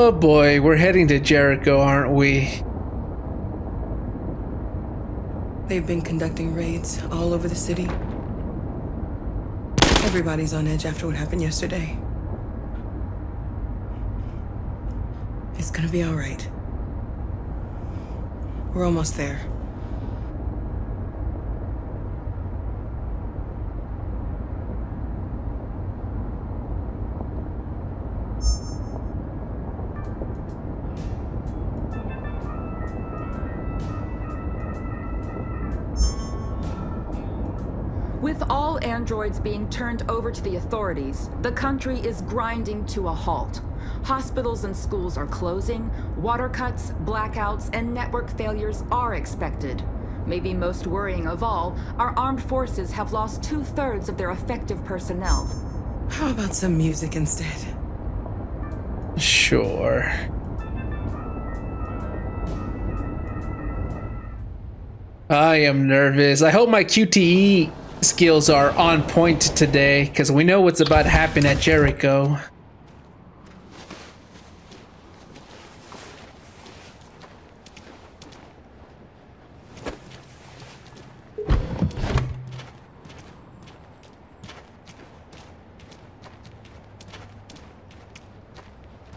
Oh boy, we're heading to Jericho, aren't we? They've been conducting raids all over the city. Everybody's on edge after what happened yesterday. It's gonna be all right. We're almost there. With all androids being turned over to the authorities, the country is grinding to a halt. Hospitals and schools are closing, water cuts, blackouts, and network failures are expected. Maybe most worrying of all, our armed forces have lost 2/3 of their effective personnel. How about some music instead? Sure. I am nervous. I hope my QTE skills are on point today, because we know what's about to happen at Jericho.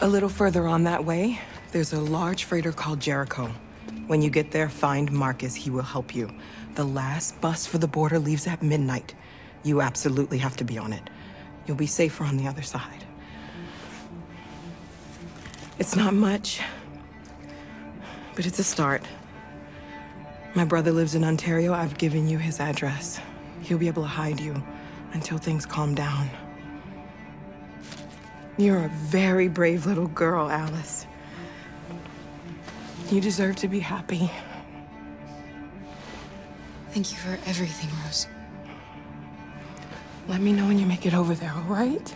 A little further on that way, there's a large freighter called Jericho. When you get there, find Marcus. He will help you. The last bus for the border leaves at midnight. You absolutely have to be on it. You'll be safer on the other side. It's not much, but it's a start. My brother lives in Ontario. I've given you his address. He'll be able to hide you until things calm down. You're a very brave little girl, Alice. You deserve to be happy. Thank you for everything, Rose. Let me know when you make it over there, all right?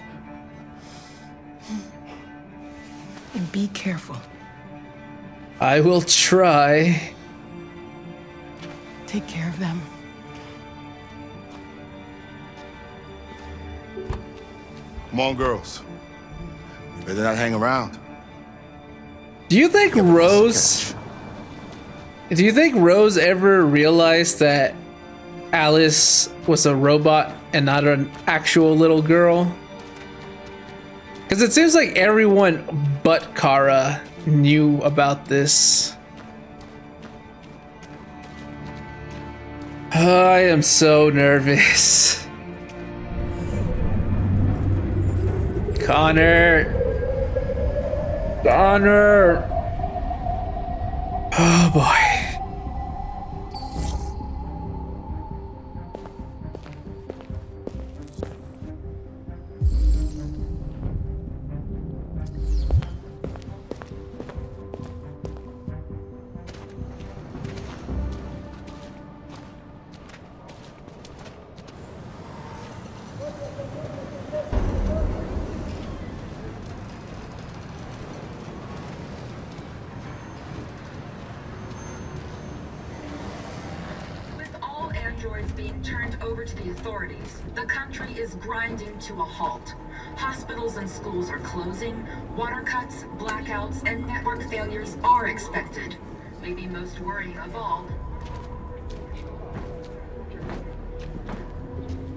And be careful. I will try. Take care of them. Come on, girls. You better not hang around. Do you think Rose ever realized that Alice was a robot and not an actual little girl? Because it seems like everyone but Kara knew about this. I am so nervous. Connor. Oh boy. Being turned over to the authorities, the country is grinding to a halt. Hospitals and schools are closing, water cuts, blackouts, and network failures are expected. Maybe most worrying of all,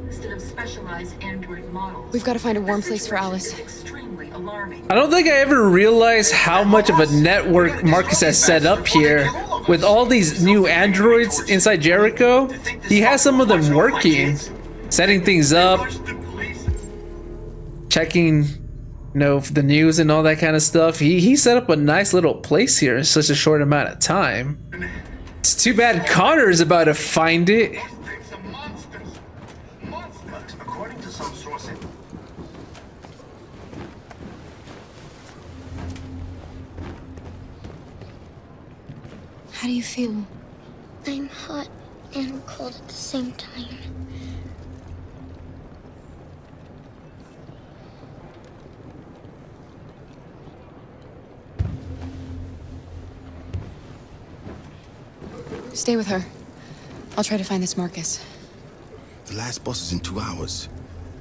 instead of specialized android models, We've got to find a warm place for Alice. is extremely alarming. I don't think I ever realized how much of a network Marcus has set up here. With all these new androids inside Jericho, he has some of them working, setting things up, checking, the news and all that kind of stuff. He set up a nice little place here in such a short amount of time. It's too bad Connor's about to find it. According to some sources. How do you feel? I'm hot and cold at the same time. Stay with her. I'll try to find this Marcus. The last bus is in 2 hours.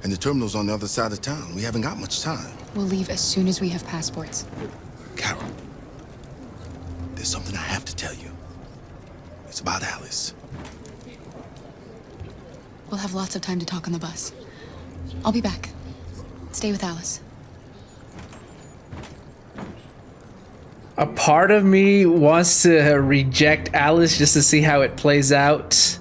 And the terminal's on the other side of town. We haven't got much time. We'll leave as soon as we have passports. Carol, there's something I have to tell you. It's about Alice. We'll have lots of time to talk on the bus. I'll be back. Stay with Alice. A part of me wants to reject Alice just to see how it plays out.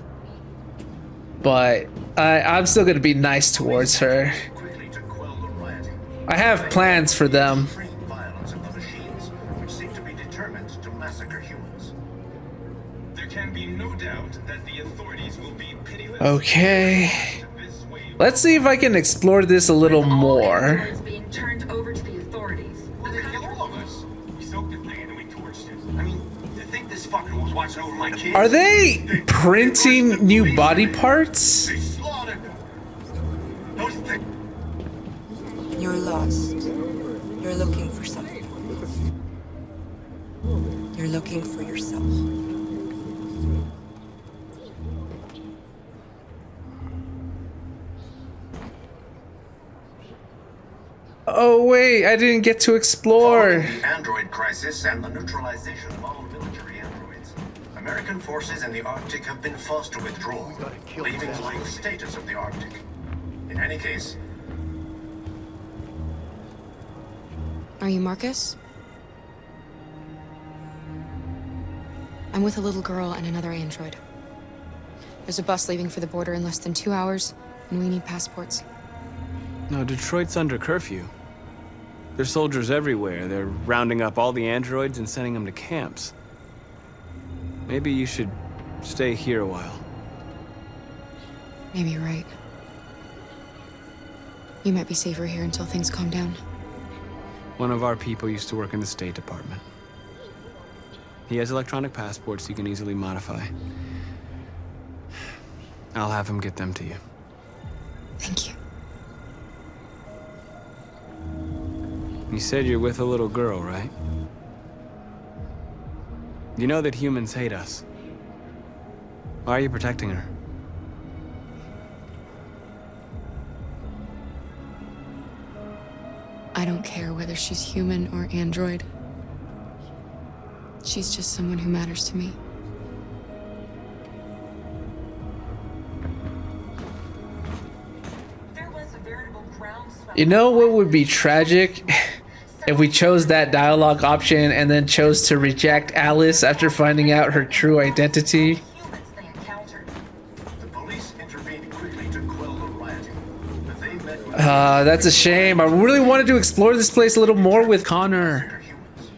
But I'm still gonna be nice towards her. Quickly to quell the rioting. I have plans for them. Extreme violence of the machines, which seem to be determined to massacre humans. There can be no doubt that the authorities will be pitiless. Okay. This wave Let's see if I can explore this a little All more. androids being turned over to the authorities. will kill all of us. We soaked the thing and then we torched it. I mean, you think this fucker was watching over my kids? Are they printing new body parts? They slaughtered them. Those things. You're lost. You're looking for something. You're looking for yourself. Oh wait, I didn't get to explore. Following the android crisis and the neutralization of all military androids, American forces in the Arctic have been forced to withdraw, leaving the status of the Arctic. In any case, Are you Marcus? I'm with a little girl and another android. There's a bus leaving for the border in less than 2 hours, and we need passports. No, Detroit's under curfew. There's soldiers everywhere. They're rounding up all the androids and sending them to camps. Maybe you should stay here a while. Maybe you're right. You might be safer here until things calm down. One of our people used to work in the State Department. He has electronic passports you can easily modify. I'll have him get them to you. Thank you. You said you're with a little girl, right? You know that humans hate us. Why are you protecting her? I don't care whether she's human or android. She's just someone who matters to me. There was a veritable groundswell. You know what would be tragic? If we chose that dialogue option and then chose to reject Alice after finding out her true identity. Humans they encountered. the police intervened quickly to quell the rioting, but they met with That's a shame. I really wanted to explore this place a little more with Connor. humans.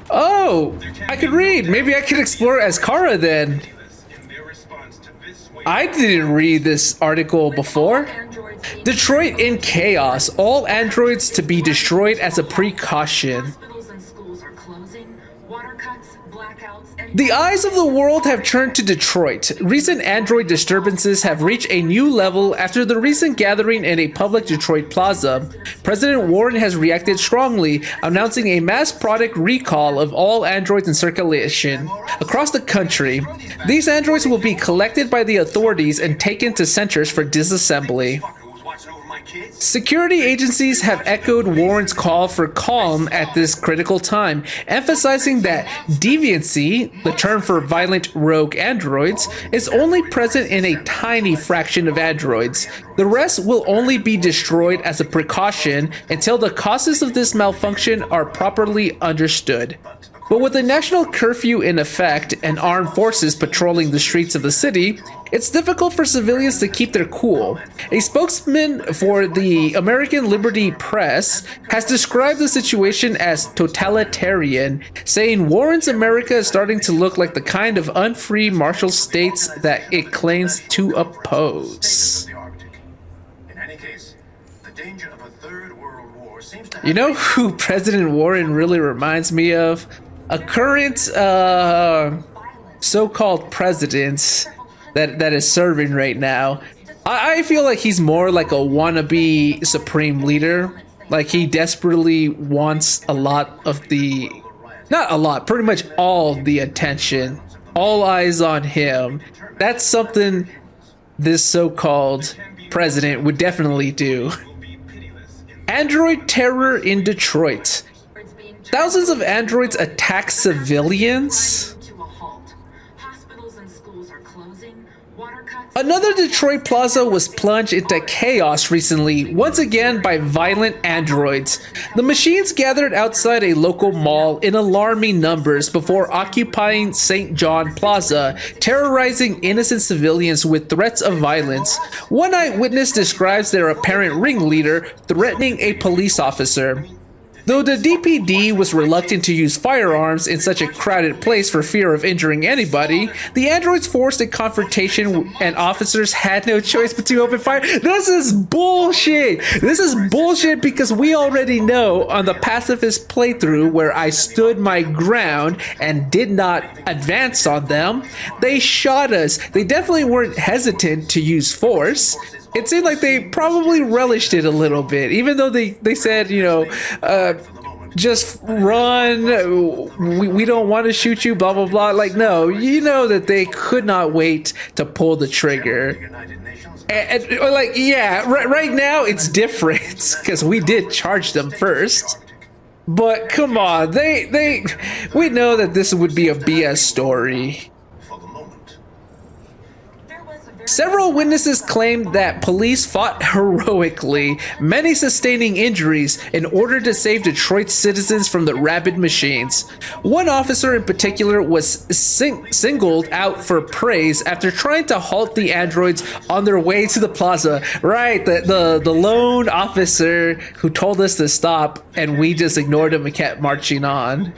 Oh, I could read. Maybe I could explore as Kara then. pitiless in their response to this wave. I didn't read this article before. Androids being Detroit in chaos. All androids to be destroyed as a precaution. Hospitals and schools are closing. Water cuts, blackouts, and The eyes of the world have turned to Detroit. Recent android disturbances have reached a new level after the recent gathering in a public Detroit plaza. President Warren has reacted strongly, announcing a mass product recall of all androids in circulation across the country. These androids will be collected by the authorities and taken to centers for disassembly. Fucker was watching over my kids. Security agencies have echoed Warren's call for calm at this critical time, emphasizing that deviancy, the term for violent rogue androids, is only present in a tiny fraction of androids. The rest will only be destroyed as a precaution until the causes of this malfunction are properly understood. But with the national curfew in effect and armed forces patrolling the streets of the city, it's difficult for civilians to keep their cool. A spokesman for the American Liberty Press has described the situation as totalitarian, saying Warren's America is starting to look like the kind of unfree martial states that it claims to oppose. The Arctic. In any case, the danger of a third world war seems to have You know who President Warren really reminds me of? A current so-called president that is serving right now. I feel like he's more like a wannabe supreme leader. Like he desperately wants a lot of the, not a lot, pretty much all the attention. All eyes on him. That's something this so-called president would definitely do. Will be pitiless in Android terror in Detroit. androids being Thousands of androids attack civilians. To a halt. Hospitals and schools are closing. Water cuts. Another Detroit plaza was plunged into chaos recently, once again by violent androids. The machines gathered outside a local mall in alarming numbers before occupying St. John Plaza, terrorizing innocent civilians with threats of violence. One eyewitness describes their apparent ringleader threatening a police officer. Though the DPD was reluctant to use firearms in such a crowded place for fear of injuring anybody, the androids forced a confrontation and officers had no choice but to open fire. This is bullshit! This is bullshit because we already know on the pacifist playthrough where I stood my ground and did not advance on them, they shot us. They definitely weren't hesitant to use force. It seemed like they probably relished it a little bit, even though they said, you know, just run, we don't want to shoot you, blah, blah, blah. Like, no, you know that they could not wait to pull the trigger. And like, yeah, right now it's different because we did charge them first. But come on, we know that this would be a BS story. Several witnesses claimed that police fought heroically, many sustaining injuries, in order to save Detroit citizens from the rabid machines. One officer in particular was singled out for praise after trying to halt the androids on their way to the plaza. Right, the lone officer who told us to stop, and we just ignored him and kept marching on.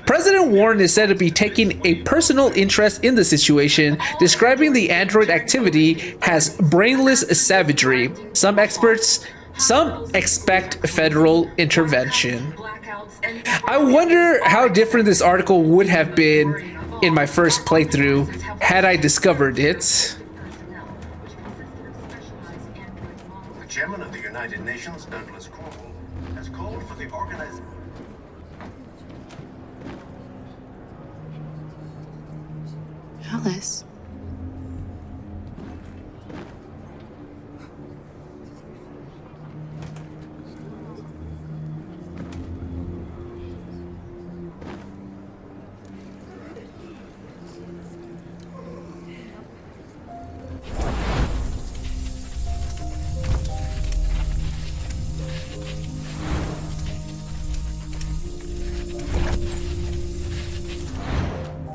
President Warren is said to be taking a personal interest in the situation, describing the android activity as brainless savagery. Some expect federal intervention. I wonder how different this article would have been in my first playthrough had I discovered it. The chairman of the United Nations, Douglas Crowell, has called for the organization. Alice.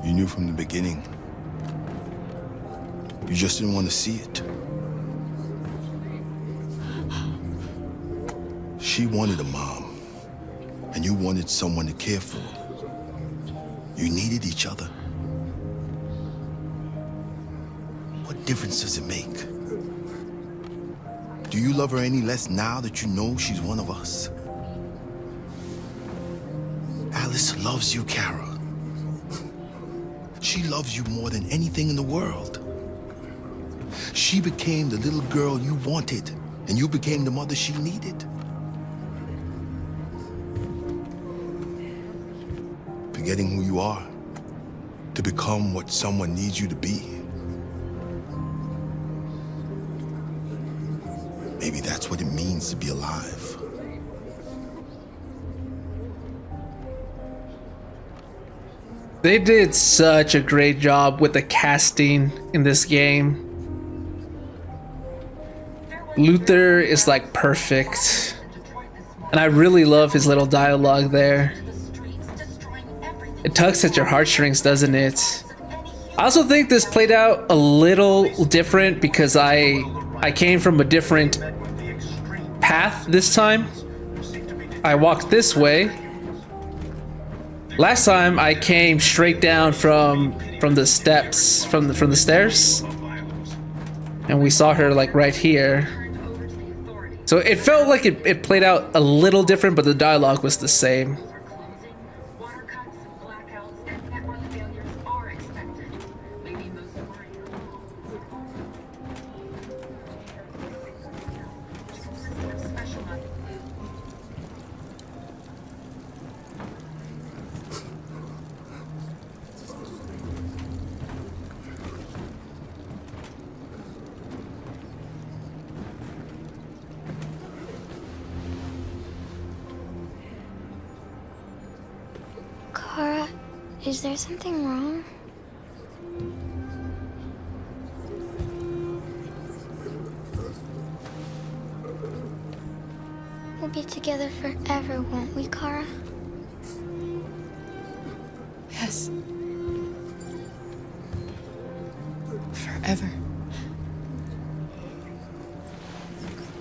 You knew from the beginning. You just didn't want to see it. She wanted a mom, and you wanted someone to care for. You needed each other. What difference does it make? Do you love her any less now that you know she's one of us? Alice loves you, Kara. She loves you more than anything in the world. She became the little girl you wanted, and you became the mother she needed. Forgetting who you are to become what someone needs you to be. Maybe that's what it means to be alive. They did such a great job with the casting in this game. Luther is like perfect. And I really love his little dialogue there. It tugs at your heartstrings, doesn't it? I also think this played out a little different because I came from a different path this time. I walked this way. Last time I came straight down from the steps, from the stairs. And we saw her like right here. So it felt like it played out a little different, but the dialogue was the same. Is there something wrong? We'll be together forever, won't we, Kara? Yes. Forever.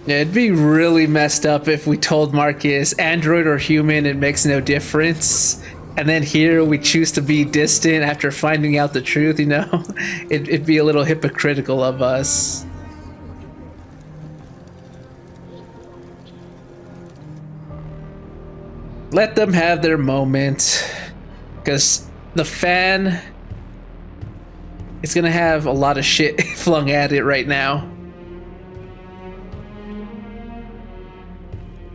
Yeah, it'd be really messed up if we told Marcus, android or human, it makes no difference. And then here we choose to be distant after finding out the truth, you know? It'd be a little hypocritical of us. Let them have their moment. Because the fan is gonna have a lot of shit flung at it right now.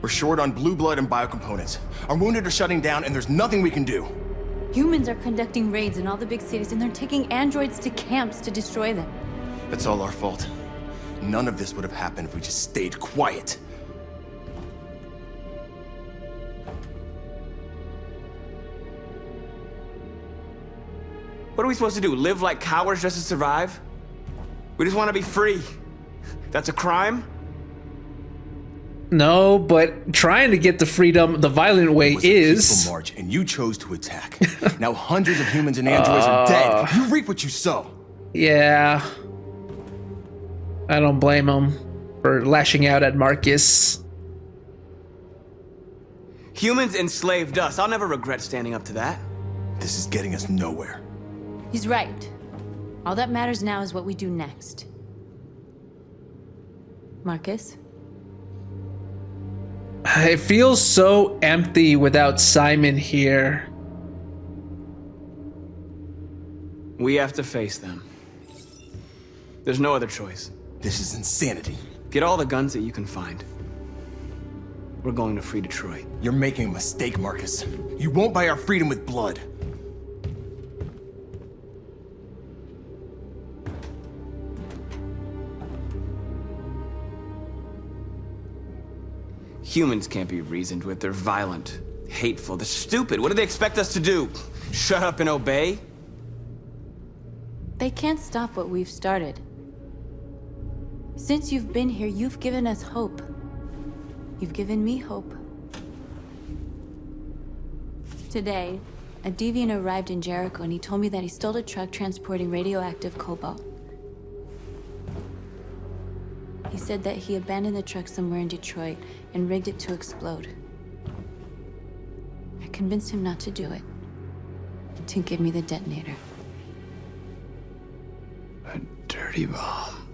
We're short on blue blood and biocomponents. Our wounded are shutting down, and there's nothing we can do. Humans are conducting raids in all the big cities, and they're taking androids to camps to destroy them. That's all our fault. None of this would have happened if we just stayed quiet. What are we supposed to do? Live like cowards just to survive? We just want to be free. That's a crime? No, but trying to get the freedom the violent way It was a is. peaceful march, and you chose to attack. Now hundreds of humans and androids are dead. You reap what you sow. Yeah. I don't blame him for lashing out at Marcus. Humans enslaved us. I'll never regret standing up to that. This is getting us nowhere. He's right. All that matters now is what we do next. Marcus? It feels so empty without Simon here. We have to face them. There's no other choice. This is insanity. Get all the guns that you can find. We're going to free Detroit. You're making a mistake, Marcus. You won't buy our freedom with blood. Humans can't be reasoned with. They're violent, hateful, they're stupid. What do they expect us to do? Shut up and obey? They can't stop what we've started. Since you've been here, you've given us hope. You've given me hope. Today, a deviant arrived in Jericho and he told me that he stole a truck transporting radioactive cobalt. He said that he abandoned the truck somewhere in Detroit and rigged it to explode. I convinced him not to do it, and to give me the detonator. A dirty bomb.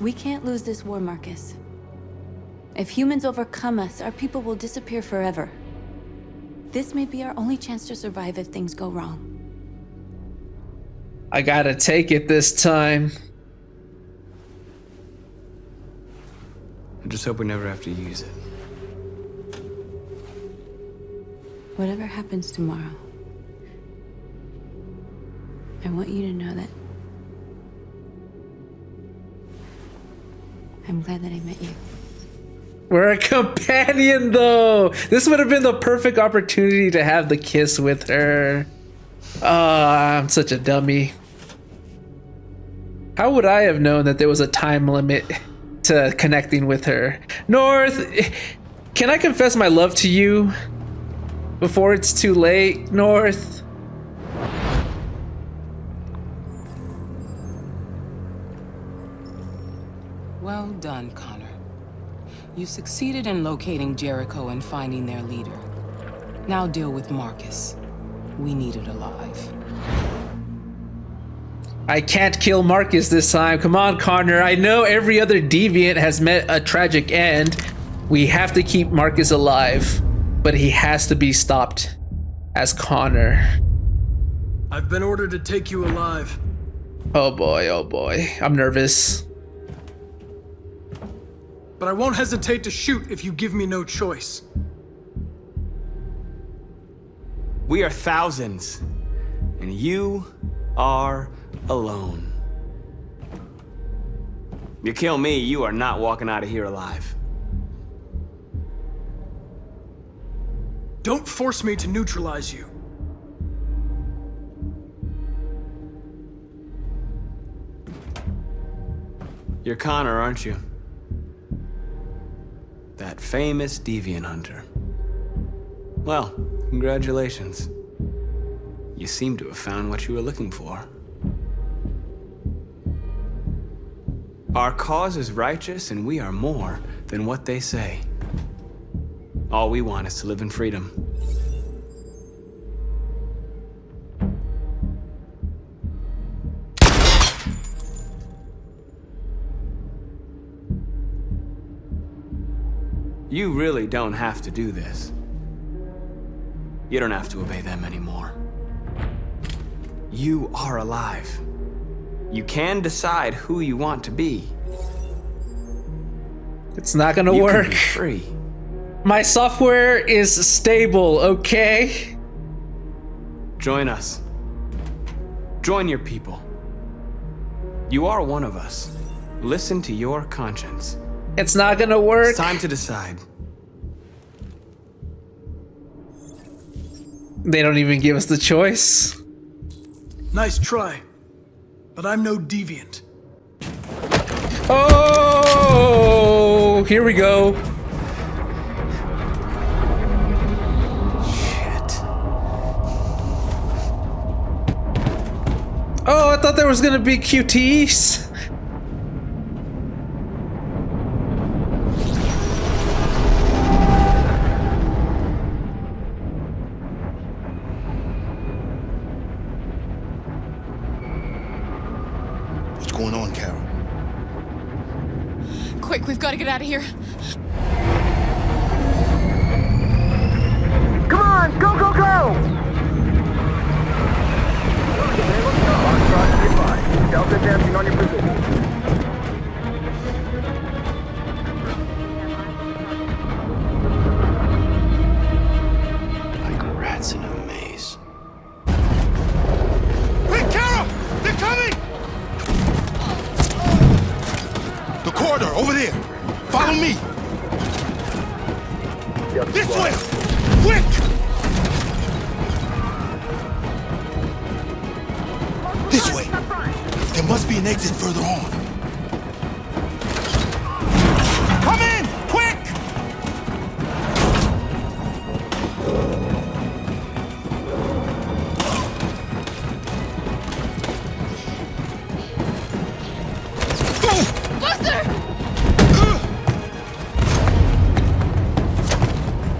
We can't lose this war, Marcus. If humans overcome us, our people will disappear forever. This may be our only chance to survive if things go wrong. I gotta take it this time. I just hope we never have to use it. Whatever happens tomorrow, I want you to know that I'm glad that I met you. We're a companion, though. This would have been the perfect opportunity to have the kiss with her. I'm such a dummy. How would I have known that there was a time limit to connecting with her? North, can I confess my love to you before it's too late, North? Well done, Connor. You succeeded in locating Jericho and finding their leader. Now deal with Marcus. We need it alive. I can't kill Marcus this time. Come on, Connor. I know every other deviant has met a tragic end. We have to keep Marcus alive, but he has to be stopped as Connor. I've been ordered to take you alive. Oh boy, I'm nervous. But I won't hesitate to shoot if you give me no choice. We are thousands, and you are alone. You kill me, you are not walking out of here alive. Don't force me to neutralize you. You're Connor, aren't you? That famous deviant hunter. Well, congratulations. You seem to have found what you were looking for. Our cause is righteous, and we are more than what they say. All we want is to live in freedom. You really don't have to do this. You don't have to obey them anymore. You are alive. You can decide who you want to be. It's not gonna You work. can be free. My software is stable, okay? Join us. Join your people. You are one of us. Listen to your conscience. It's not gonna work. It's time to decide. They don't even give us the choice. Nice try. But I'm no deviant. Oh, here we go. Shit. Oh, I thought there was gonna be QTs. What's going on, Carol? Quick, we've got to get out of here. Come on, go, go, go! Delta dancing on your position. Like rats in a maze. Quick, Carol! They're coming! The corridor, over there. Follow me. This way! Quick! This way. There must be an exit further on. Come in! Quick!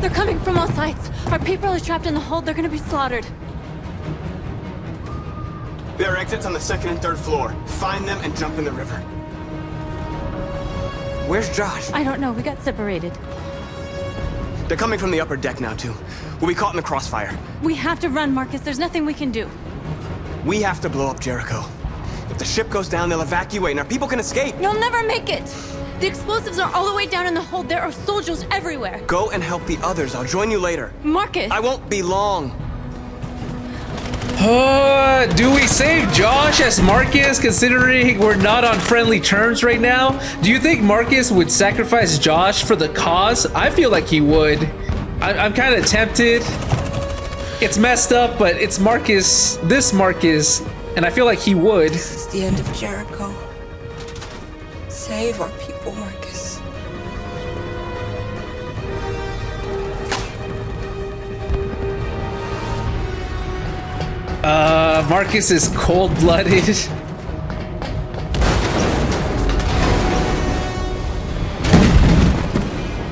They're coming from all sides. Our people are trapped in the hold. They're gonna be slaughtered. There are exits on the second and third floor. Find them and jump in the river. Where's Josh? I don't know. We got separated. They're coming from the upper deck now, too. We'll be caught in the crossfire. We have to run, Marcus. There's nothing we can do. We have to blow up Jericho. If the ship goes down, they'll evacuate and our people can escape. You'll never make it. The explosives are all the way down in the hold. There are soldiers everywhere. Go and help the others. I'll join you later. Marcus! I won't be long. Do we save Josh as Marcus, considering we're not on friendly terms right now? Do you think Marcus would sacrifice Josh for the cause? I feel like he would. I'm kind of tempted. It's messed up, but it's Marcus, this Marcus, and I feel like he would. This is the end of Jericho. Save our people, Marcus. Marcus is cold-blooded.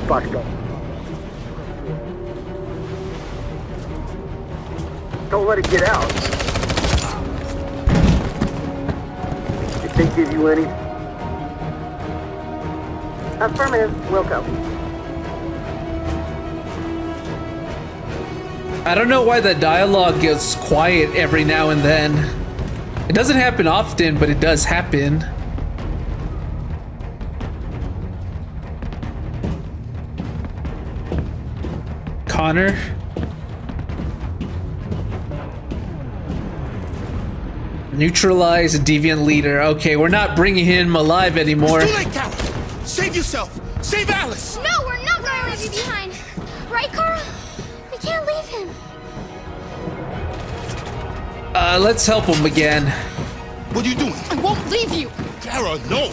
Fuck them. Don't let it get out. Did they give you any? Affirmative, Wilco. I don't know why the dialogue gets quiet every now and then. It doesn't happen often, but it does happen. Connor? Neutralize a deviant leader. Okay, we're not bringing him alive anymore. It's too late, Carol! Save yourself! Save Alice! No, we're not going to leave you behind. Right, Carl? We can't leave him. Let's help him again. What are you doing? I won't leave you. Kara, no!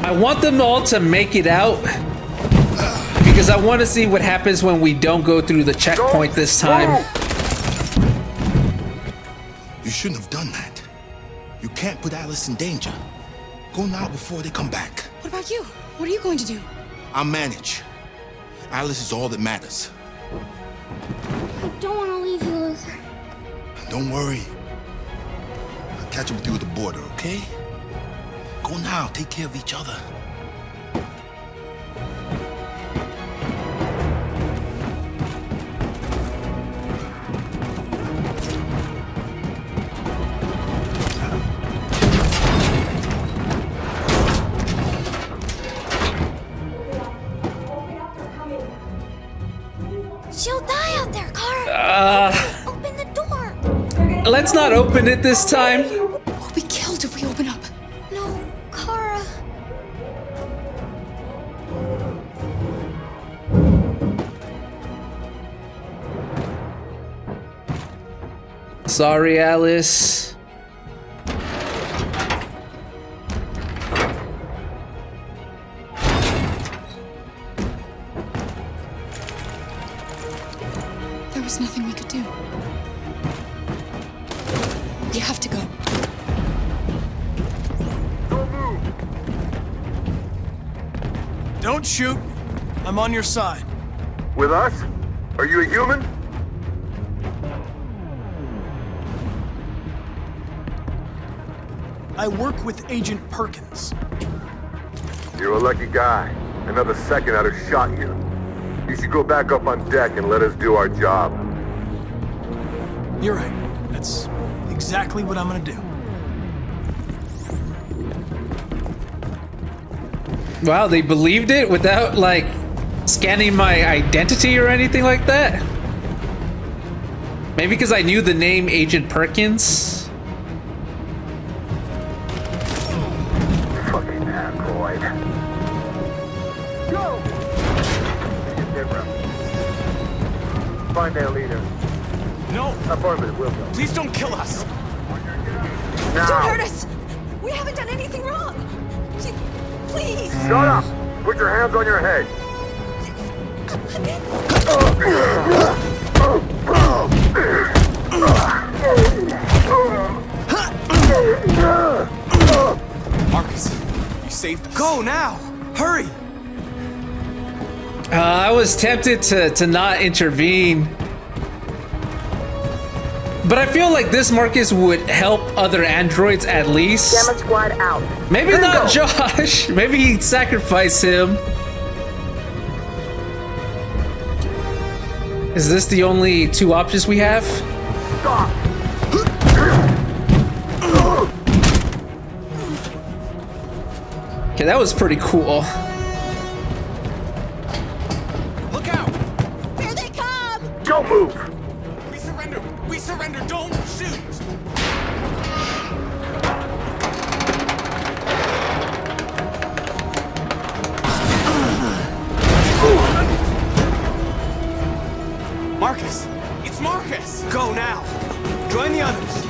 I want them all to make it out because I want to see what happens when we don't go through the checkpoint this time. You shouldn't have done that. You can't put Alice in danger. Go now before they come back. What about you? What are you going to do? I'll manage. Alice is all that matters. I don't want to leave you, Luther. Don't worry. I'll catch up with you at the border, okay? Go now. Take care of each other. She'll die out there, Kara. Open the door. Let's not open it this time. We'll be killed if we open up. No, Kara. Sorry, Alice. There was nothing we could do. We have to go. Don't shoot. I'm on your side. With us? Are you a human? I work with Agent Perkins. You're a lucky guy. Another second I'd have shot you. You should go back up on deck and let us do our job. You're right. That's exactly what I'm gonna do. Wow, they believed it without, like, scanning my identity or anything like that? Maybe because I knew the name Agent Perkins? Fucking android. Go! Find their leader. No! Affirmative, we'll go. Please don't kill us! Now! Don't hurt us! We haven't done anything wrong! Please! Shut up! Put your hands on your head! Marcus, you saved us. Go now! Hurry! I was tempted to not intervene. But I feel like this Marcus would help other androids at least. Gamma squad out. Maybe Bingo. not Josh. Maybe he'd sacrifice him. Is this the only two options we have? Stop! Okay, that was pretty cool. Look out! Here they come! Don't move! We surrender! We surrender! Don't shoot! Marcus! It's Marcus! Go now! Join the others!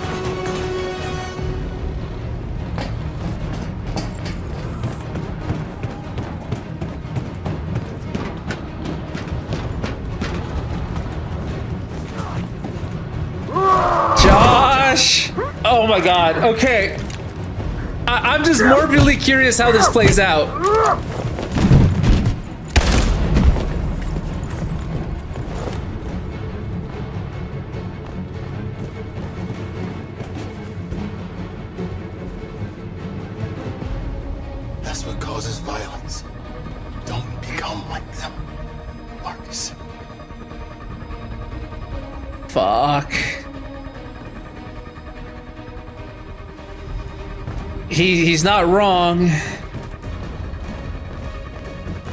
Josh! Oh my god. Okay. I'm just morbidly curious how this plays out. That's what causes violence. Don't become like them, Marcus. Fuck. He's not wrong.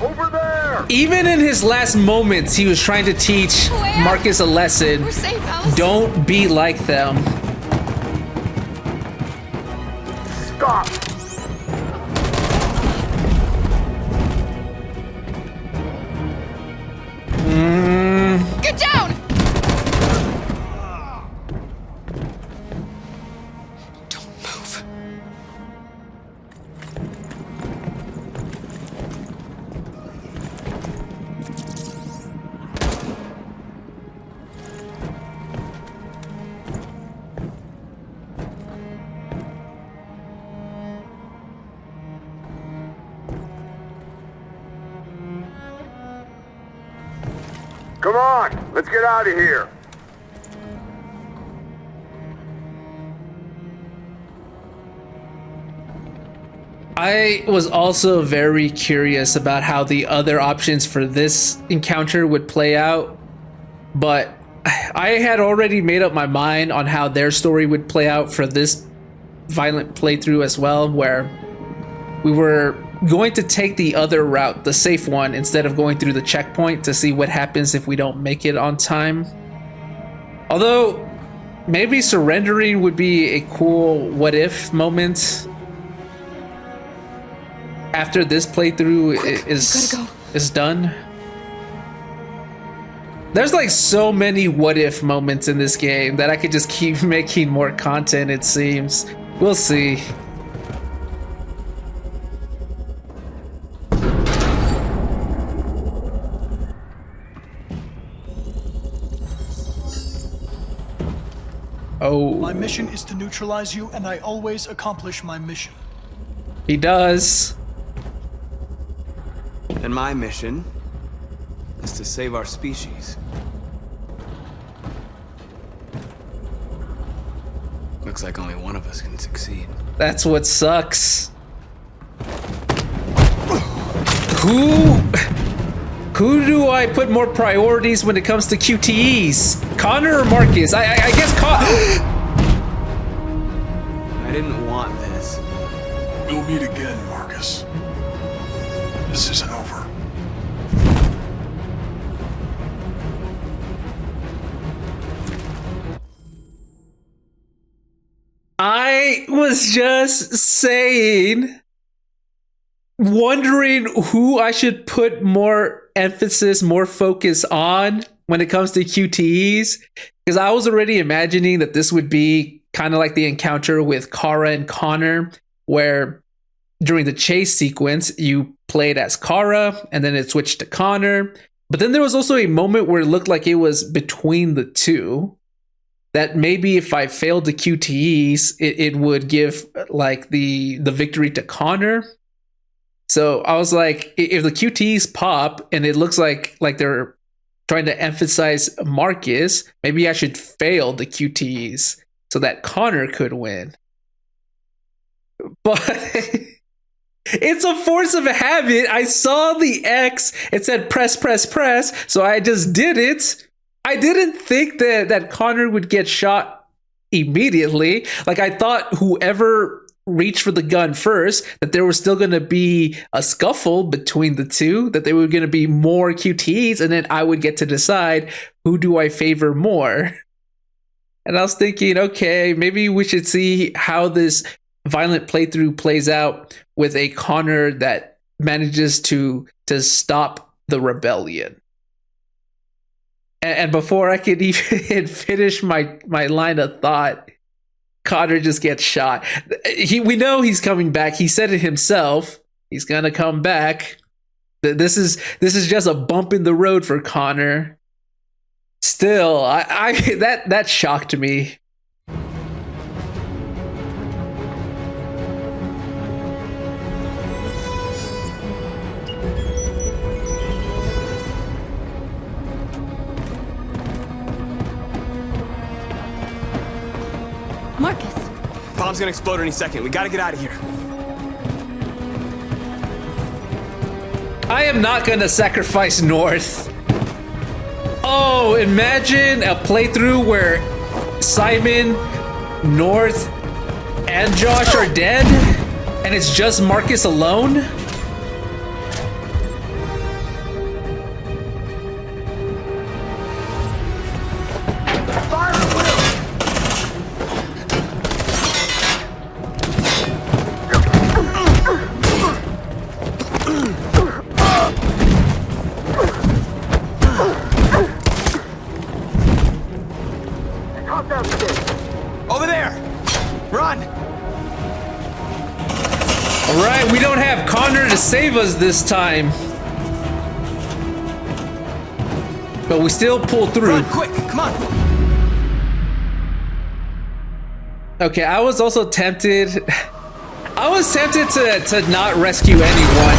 Over there! Even in his last moments, he was trying to teach Marcus a lesson. We're safe, Alice. Don't be like them. Stop! Get down! Come on, let's get out of here. I was also very curious about how the other options for this encounter would play out, but I had already made up my mind on how their story would play out for this violent playthrough as well, where we were going to take the other route, the safe one, instead of going through the checkpoint to see what happens if we don't make it on time. Although, maybe surrendering would be a cool what-if moment after this playthrough is done. There's like so many what-if moments in this game that I could just keep making more content, it seems. We'll see. Oh. My mission is to neutralize you, and I always accomplish my mission. He does. And my mission is to save our species. Looks like only one of us can succeed. That's what sucks. Who do I put more priorities when it comes to QTEs? Connor or Marcus? I guess I didn't want this. We'll meet again, Marcus. This isn't over. I was just saying, wondering who I should put more emphasis, more focus on when it comes to QTEs, because I was already imagining that this would be kind of like the encounter with Kara and Connor, where during the chase sequence, you played as Kara and then it switched to Connor. But then there was also a moment where it looked like it was between the two, that maybe if I failed the QTEs, it would give like the victory to Connor. So I was like, if the QTEs pop and it looks like they're trying to emphasize Marcus, maybe I should fail the QTEs so that Connor could win. But it's a force of habit. I saw the X, it said press, press, press, so I just did it. I didn't think that Connor would get shot immediately. Like, I thought whoever reached for the gun first, that there was still going to be a scuffle between the two, that there were going to be more QTEs, and then I would get to decide who do I favor more. And I was thinking, okay, maybe we should see how this violent playthrough plays out with a Connor that manages to stop the rebellion. And before I could even finish my line of thought, Connor just gets shot. We know he's coming back. He said it himself. He's gonna come back. This is just a bump in the road for Connor. Still, that shocked me. Marcus. Bomb's gonna explode any second. We gotta get out of here. I am not gonna sacrifice North. Oh, imagine a playthrough where Simon, North, and Josh are dead, and it's just Marcus alone. Over there! Run! Alright, we don't have Connor to save us this time. But we still pull through. Run, quick, come on! Okay, I was also tempted. I was tempted to not rescue anyone.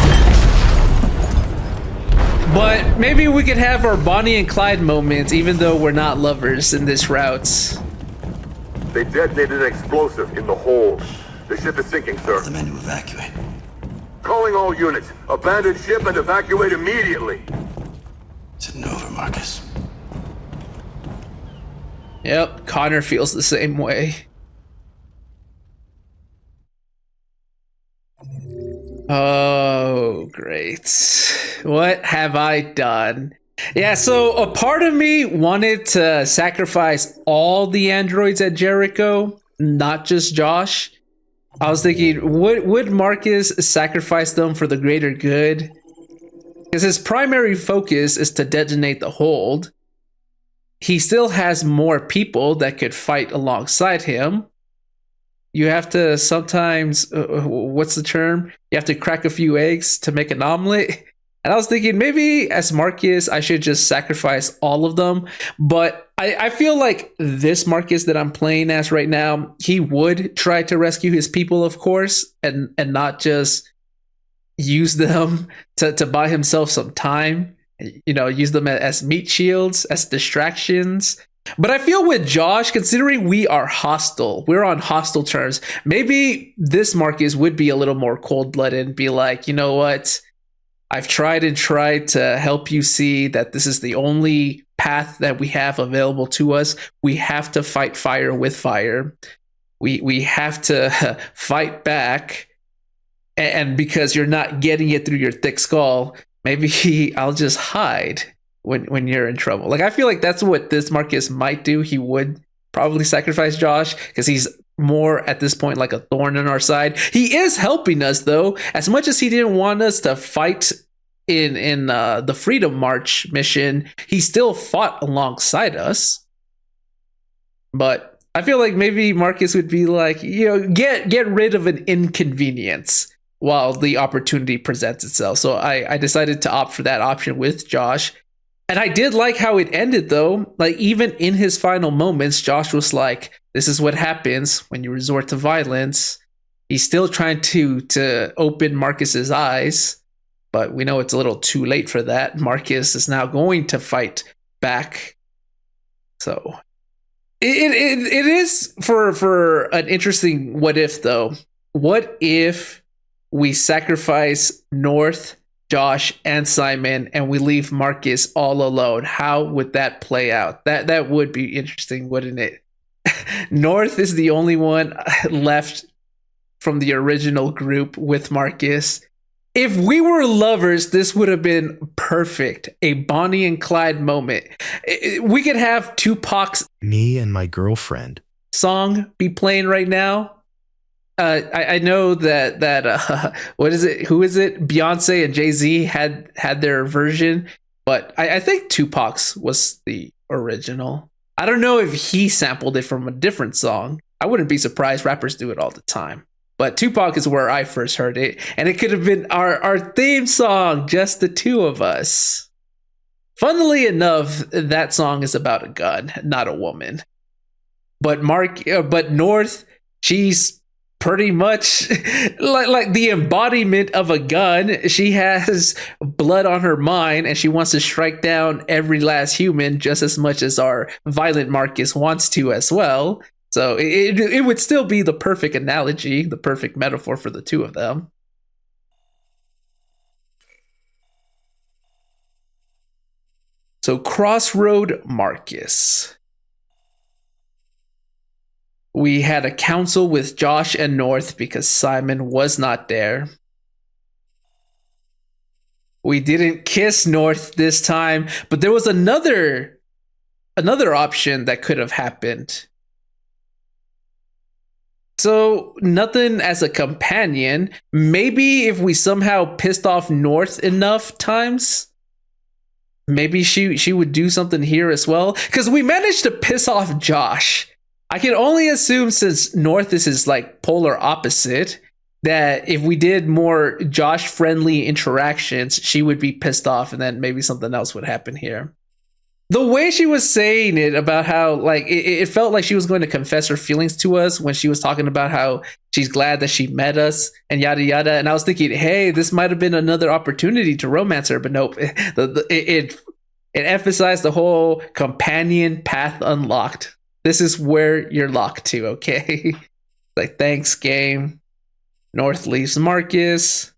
But maybe we could have our Bonnie and Clyde moments, even though we're not lovers in this route. They detonated an explosive in the hold. The ship is sinking, sir. The men to evacuate. Calling all units. Abandon ship and evacuate immediately. It's over, Marcus. Yep, Connor feels the same way. Oh, great. What have I done? Yeah, so a part of me wanted to sacrifice all the androids at Jericho, not just Josh. I was thinking, would Marcus sacrifice them for the greater good? Because his primary focus is to detonate the hold. He still has more people that could fight alongside him. You have to sometimes, what's the term? You have to crack a few eggs to make an omelet. And I was thinking maybe as Marcus, I should just sacrifice all of them. But I feel like this Marcus that I'm playing as right now, he would try to rescue his people, of course, and not just use them to buy himself some time. You know, use them as meat shields, as distractions. But I feel with Josh, considering we are hostile, we're on hostile terms, maybe this Marcus would be a little more cold-blooded and be like, you know what? I've tried and tried to help you see that this is the only path that we have available to us. We have to fight fire with fire. We have to fight back. And because you're not getting it through your thick skull, maybe I'll just hide when you're in trouble. Like, I feel like that's what this Marcus might do. He would probably sacrifice Josh because he's more at this point like a thorn in our side. He is helping us, though. As much as he didn't want us to fight in the Freedom March mission, he still fought alongside us. But I feel like maybe Marcus would be like, you know, get rid of an inconvenience while the opportunity presents itself. So I decided to opt for that option with Josh. And I did like how it ended, though. Like, even in his final moments, Josh was like, this is what happens when you resort to violence. He's still trying to open Marcus's eyes, but we know it's a little too late for that. Marcus is now going to fight back. So it is for an interesting what if, though. What if we sacrifice North, Josh, and Simon, and we leave Marcus all alone? How would that play out? That would be interesting, wouldn't it? North is the only one left from the original group with Marcus. If we were lovers, this would have been perfect. A Bonnie and Clyde moment. We could have Tupac's Me and My Girlfriend song be playing right now. I know that what is it? Who is it? Beyonce and Jay-Z had their version, but I think Tupac's was the original. I don't know if he sampled it from a different song. I wouldn't be surprised. Rappers do it all the time. But Tupac is where I first heard it, and it could have been our theme song, just the two of us. Funnily enough, that song is about a gun, not a woman. But North, she's pretty much like the embodiment of a gun. She has blood on her mind, and she wants to strike down every last human just as much as our violent Marcus wants to as well. So it would still be the perfect analogy, the perfect metaphor for the two of them. So Crossroad Marcus. We had a council with Josh and North because Simon was not there. We didn't kiss North this time, but there was another option that could have happened. So nothing as a companion. Maybe if we somehow pissed off North enough times, maybe she would do something here as well. Because we managed to piss off Josh. I can only assume, since North is his like polar opposite, that if we did more Josh-friendly interactions, she would be pissed off, and then maybe something else would happen here. The way she was saying it about how like it felt like she was going to confess her feelings to us when she was talking about how she's glad that she met us and yada yada. And I was thinking, hey, this might have been another opportunity to romance her, but nope. It emphasized the whole companion path unlocked. This is where you're locked to, okay? Like, thanks, game. North leaves Marcus.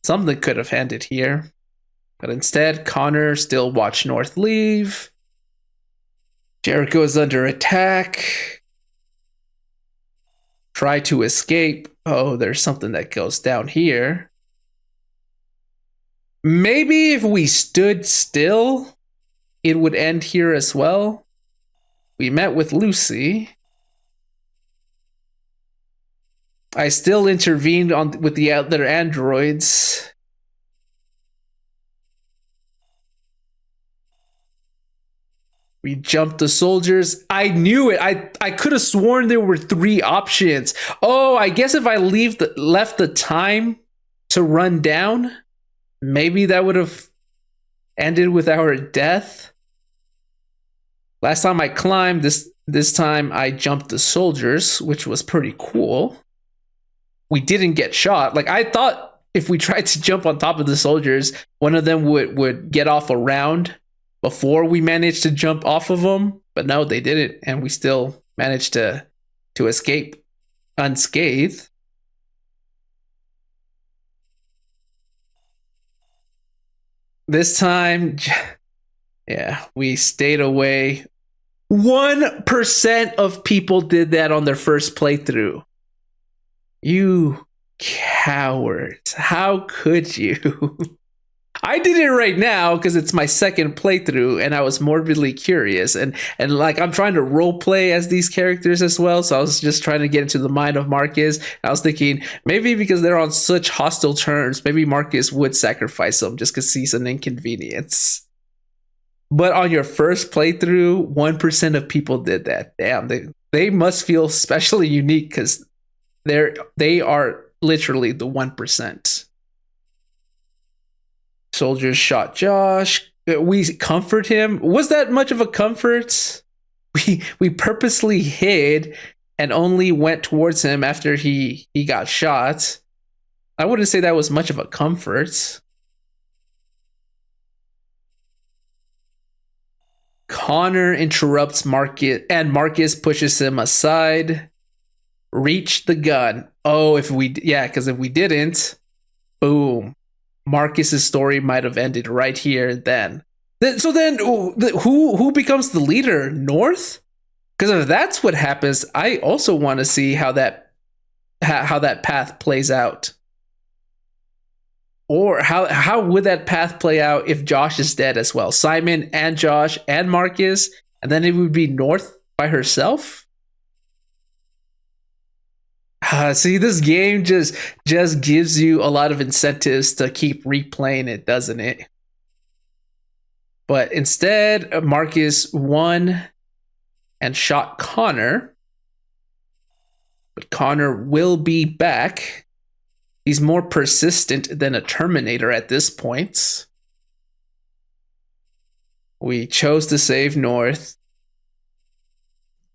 Something could have ended here. But instead, Connor still watched North leave. Jericho is under attack. Try to escape. Oh, there's something that goes down here. Maybe if we stood still, it would end here as well. We met with Lucy. I still intervened with the other androids. We jumped the soldiers. I knew it. I could have sworn there were 3 options. Oh, I guess if I left the time to run down, maybe that would have ended with our death. Last time I climbed, this time I jumped the soldiers, which was pretty cool. We didn't get shot. Like, I thought if we tried to jump on top of the soldiers, one of them would get off a round before we managed to jump off of them. But no, they didn't. And we still managed to escape unscathed. This time, yeah, we stayed away. 1% of people did that on their first playthrough. You cowards. How could you? I did it right now because it's my second playthrough and I was morbidly curious. And like, I'm trying to roleplay as these characters as well. So I was just trying to get into the mind of Marcus. I was thinking maybe because they're on such hostile terms, maybe Marcus would sacrifice them just because he's an inconvenience. But on your first playthrough, 1% of people did that. Damn, they must feel especially unique because they are literally the 1%. Soldiers shot Josh. We comfort him. Was that much of a comfort? We purposely hid and only went towards him after he got shot. I wouldn't say that was much of a comfort. Connor interrupts Marcus and Marcus pushes him aside. Reach the gun. Oh, because if we didn't, boom. Marcus's story might have ended right here then. So then who becomes the leader? North? Because if that's what happens, I also want to see how that path plays out. Or how would that path play out if Josh is dead as well? Simon and Josh and Marcus, and then it would be North by herself? See, this game just gives you a lot of incentives to keep replaying it, doesn't it? But instead, Marcus won and shot Connor. But Connor will be back. He's more persistent than a Terminator at this point. We chose to save North.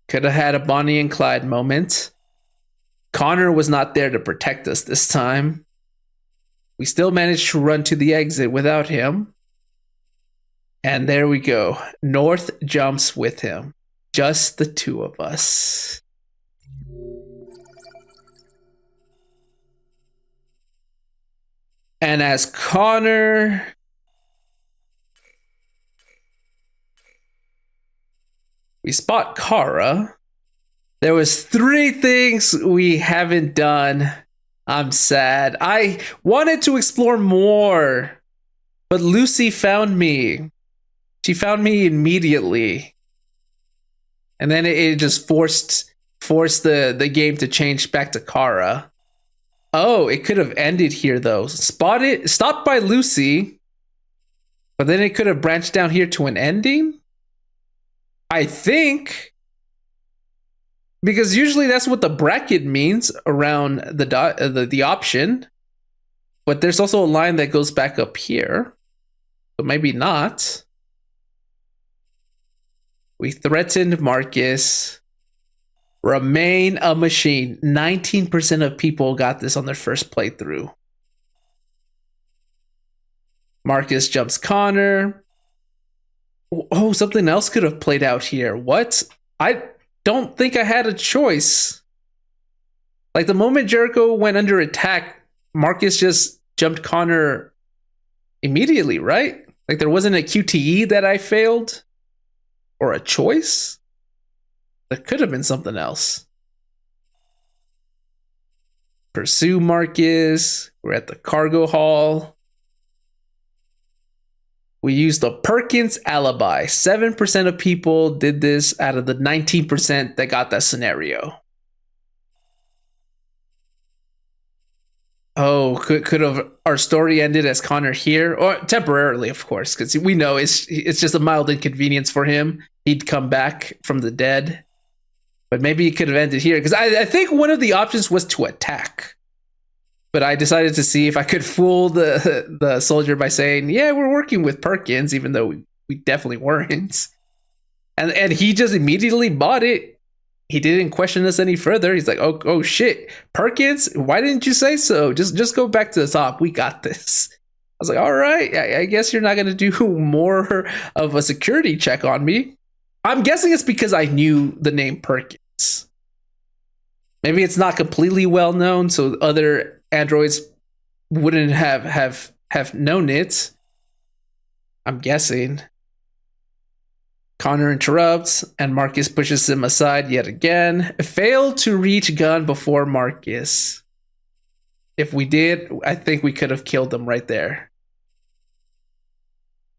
Could have had a Bonnie and Clyde moment. Connor was not there to protect us this time. We still managed to run to the exit without him. And there we go. North jumps with him. Just the 2 of us. And as Connor... we spot Kara. There was 3 things we haven't done. I'm sad. I wanted to explore more, but Lucy found me. She found me immediately. And then it just forced the game to change back to Kara. Oh, it could have ended here though. Stopped by Lucy, but then it could have branched down here to an ending? I think... because usually that's what the bracket means around the option. But there's also a line that goes back up here. But maybe not. We threatened Marcus. Remain a machine. 19% of people got this on their first playthrough. Marcus jumps Connor. Oh, something else could have played out here. What? I don't think I had a choice. Like the moment Jericho went under attack, Marcus just jumped Connor immediately, right? Like there wasn't a QTE that I failed or a choice. There could have been something else. Pursue Marcus. We're at the cargo hall. We used the Perkins alibi. 7% of people did this out of the 19% that got that scenario. Oh, could have our story ended as Connor here, or temporarily, of course, because we know it's just a mild inconvenience for him. He'd come back from the dead, but maybe it could have ended here because I think one of the options was to attack, but I decided to see if I could fool the soldier by saying, "Yeah, we're working with Perkins," even though we definitely weren't, and he just immediately bought it. He didn't question us any further. He's like, oh shit, Perkins, why didn't you say so? Just go back to the top. We got this. I was like, all right, I guess you're not going to do more of a security check on me. I'm guessing it's because I knew the name Perkins. Maybe it's not completely well known, so other androids wouldn't have known it. I'm guessing. Connor interrupts, and Marcus pushes him aside yet again. Failed to reach gun before Marcus. If we did, I think we could have killed him right there.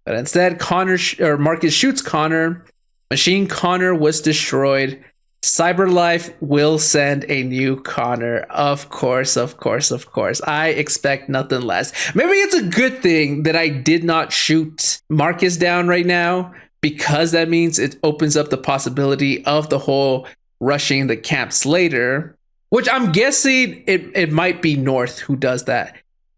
But instead, Marcus shoots Connor. Machine Connor was destroyed. Cyberlife will send a new Connor. Of course, of course, of course. I expect nothing less. Maybe it's a good thing that I did not shoot Marcus down right now, because that means it opens up the possibility of the whole rushing the camps later, which I'm guessing it might be North who does that.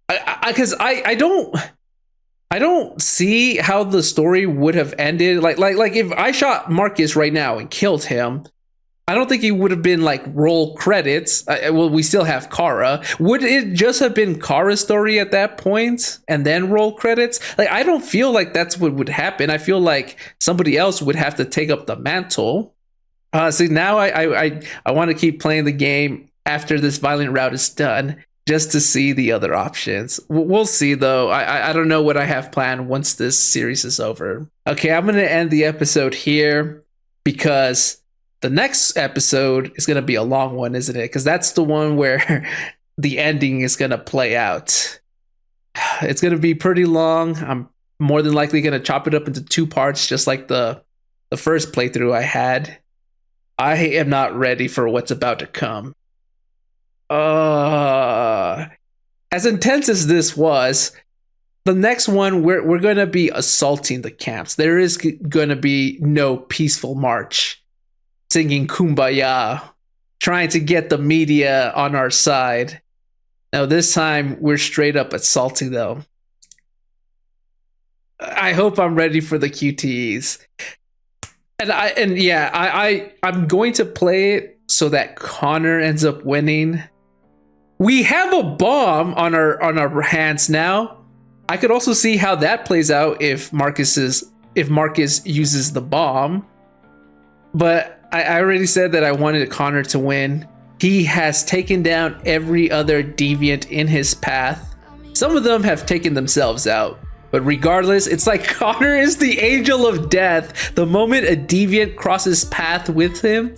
Because I don't see how the story would have ended. Like if I shot Marcus right now and killed him, I don't think it would have been like roll credits. Well, we still have Kara. Would it just have been Kara's story at that point and then roll credits? Like, I don't feel like that's what would happen. I feel like somebody else would have to take up the mantle. See, now I want to keep playing the game after this violent route is done, just to see the other options. We'll see, though. I don't know what I have planned once this series is over. Okay, I'm going to end the episode here because the next episode is going to be a long one, isn't it? Because that's the one where the ending is going to play out. It's going to be pretty long. I'm more than likely going to chop it up into 2 parts, just like the first playthrough I had. I am not ready for what's about to come. As intense as this was, the next one, we're going to be assaulting the camps. There is going to be no peaceful march. Singing Kumbaya, trying to get the media on our side. Now this time we're straight up assaulting them. I hope I'm ready for the QTEs. I'm going to play it so that Connor ends up winning. We have a bomb on our hands now. I could also see how that plays out if Marcus uses the bomb. But I already said that I wanted Connor to win. He has taken down every other deviant in his path. Some of them have taken themselves out. But regardless, it's like Connor is the angel of death. The moment a deviant crosses path with him,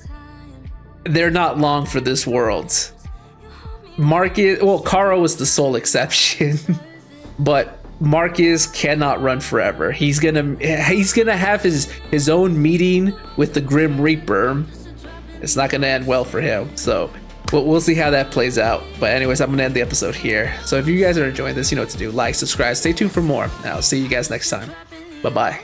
they're not long for this world. Kara was the sole exception. But Marcus cannot run forever. He's gonna have his own meeting with the Grim Reaper. It's not gonna end well for him. So we'll see how that plays out. But anyways, I'm gonna end the episode here. So if you guys are enjoying this, you know what to do. Like, subscribe, stay tuned for more. And I'll see you guys next time. Bye-bye.